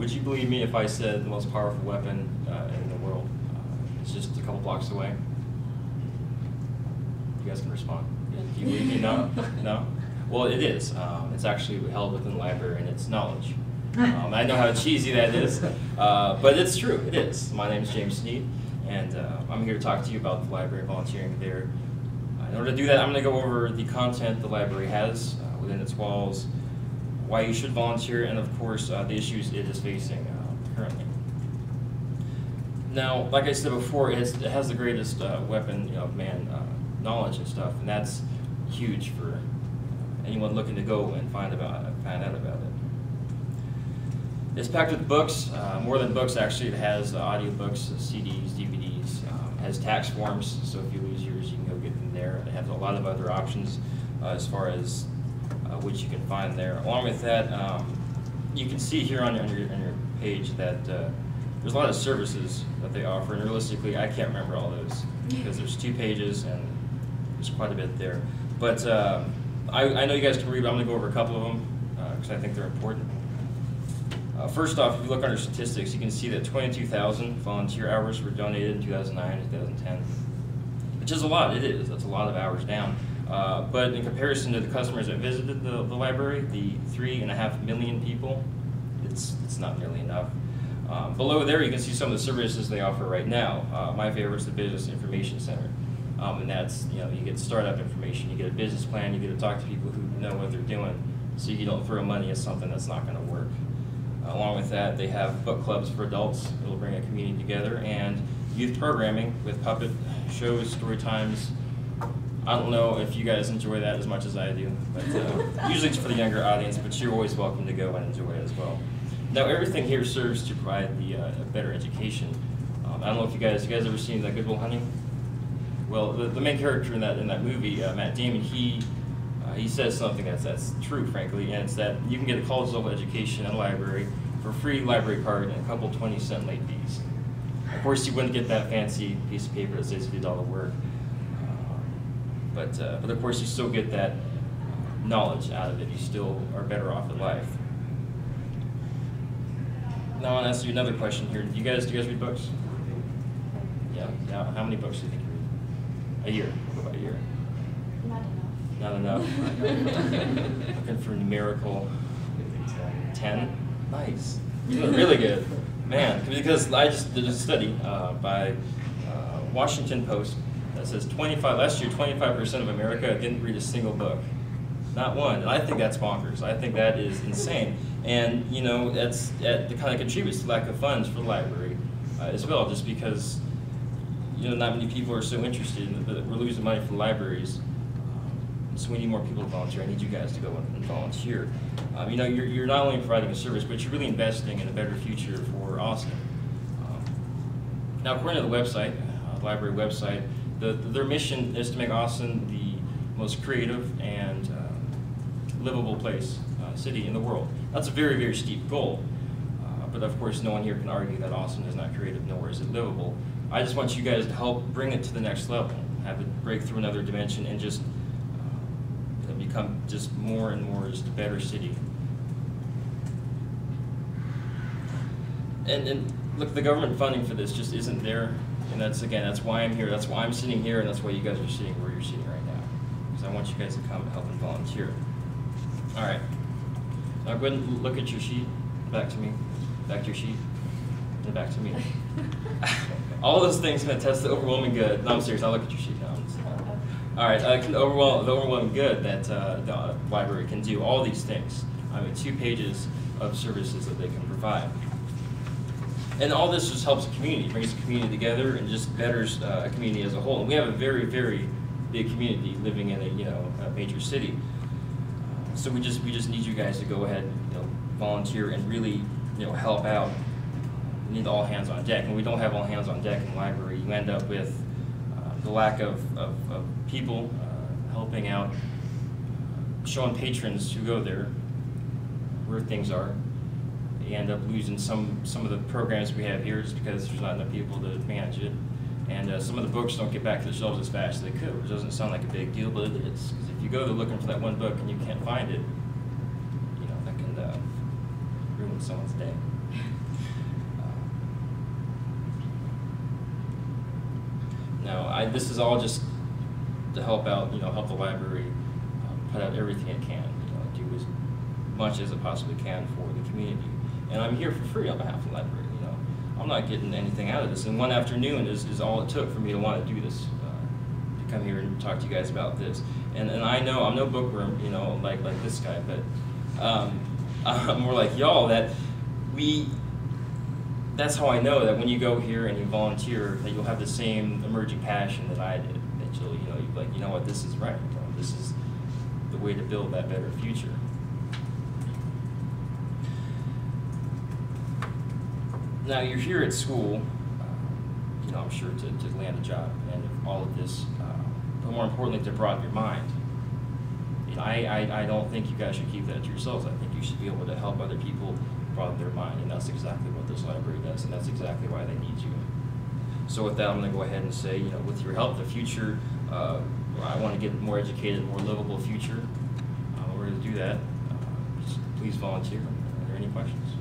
Would you believe me if I said the most powerful weapon in the world is just a couple blocks away? You guys can respond. Do you believe me? No? No? Well, it is. It's actually held within the library, and it's knowledge. I know how cheesy that is, but it's true. It is. My name is James Sneed, and I'm here to talk to you about the library volunteering there. In order to do that, I'm going to go over the content the library has within its walls, why you should volunteer, and of course, the issues it is facing currently. Now, like I said before, it has the greatest weapon of man, knowledge and stuff, and that's huge for anyone looking to go and find out about it. It's packed with books, more than books actually. It has audiobooks, CDs, DVDs, has tax forms, so if you lose yours, you can go get them there. It has a lot of other options as far as which you can find there. Along with that, you can see here on your page that there's a lot of services that they offer, and realistically, I can't remember all those because there's 2 pages and there's quite a bit there. But I know you guys can read, but I'm going to go over a couple of them because I think they're important. First off, if you look under statistics, you can see that 22,000 volunteer hours were donated in 2009 and 2010, which is a lot. It is. That's a lot of hours down. But in comparison to the customers that visited the library, the 3.5 million people, it's not nearly enough. Below there, you can see some of the services they offer right now. My favorite is the Business Information Center. And that's, you get startup information, you get a business plan, you get to talk to people who know what they're doing, so you don't throw money at something that's not going to work. Along with that, they have book clubs for adults. It'll bring a community together, and youth programming with puppet shows, story times. I don't know if you guys enjoy that as much as I do, but usually it's for the younger audience, but you're always welcome to go and enjoy it as well. Now, everything here serves to provide a better education. I don't know if you guys ever seen Good Will Hunting? Well, the main character in that movie, Matt Damon, he says something that's true, frankly, and it's that you can get a college level education at a library for free library card and a couple 20-cent late fees. Of course, you wouldn't get that fancy piece of paper that says you did all the work, but of course you still get that knowledge out of it. You still are better off in life. Now I want to ask you another question here. Do you guys read books? Yeah. How many books do you think you read? A year. What about a year? Not enough. Looking for numerical 10. Nice. You're doing really good, man. Because I just did a study by Washington Post that says last year 25% of America didn't read a single book, not one. And I think that's bonkers. I think that is insane. And that kind of contributes to lack of funds for the library as well, just because not many people are so interested in that we're losing money for the libraries. So we need more people to volunteer. I need you guys to go and volunteer. You're not only providing a service, but you're really investing in a better future for Austin. Now, according to the website, the library website, their mission is to make Austin the most creative and livable city in the world. That's a very, very steep goal. But of course, no one here can argue that Austin is not creative, nor is it livable. I just want you guys to help bring it to the next level, have it break through another dimension, and just become just more and more just a better city. And look, the government funding for this just isn't there, and that's why I'm here. That's why I'm sitting here, and that's why you guys are sitting where you're sitting right now, because I want you guys to come and help and volunteer. All right. Now go ahead and look at your sheet. Back to me. Back to your sheet. And back to me. All those things can attest to overwhelming good. No, I'm serious. I'll look at your sheet now. All right, the overwhelming good that the library can do all these things. 2 pages of services that they can provide. And all this just helps the community, brings the community together, and just betters a community as a whole. And we have a very, very big community living in a major city. So we just need you guys to go ahead, volunteer and really, help out. We need all hands on deck. When we don't have all hands on deck in the library, you end up with the lack of people helping out, showing patrons who go there where things are. You end up losing some of the programs we have here just because there's not enough people to manage it. And some of the books don't get back to the shelves as fast as they could, which doesn't sound like a big deal, but it is. Because if you go there looking for that one book and you can't find it, that can ruin someone's day. Now, this is all just to help out, help the library put out everything it can, do as much as it possibly can for the community. And I'm here for free on behalf of the library. I'm not getting anything out of this. And one afternoon is all it took for me to want to do this, to come here and talk to you guys about this. And I know I'm no bookworm, like this guy, but I'm more like y'all, that that's how I know that when you go here and you volunteer, that you'll have the same emerging passion that I did. That you'll be like, you know what, this is right. This is the way to build that better future. Now you're here at school, I'm sure to land a job, and all of this, but more importantly, to broaden your mind. I don't think you guys should keep that to yourselves. I think you should be able to help other people broaden their mind, and that's exactly what this library does, and that's exactly why they need you. So with that, I'm going to go ahead and say, with your help, the future, I want to get more educated, more livable future. We're going to do that. Just please volunteer. Are there any questions?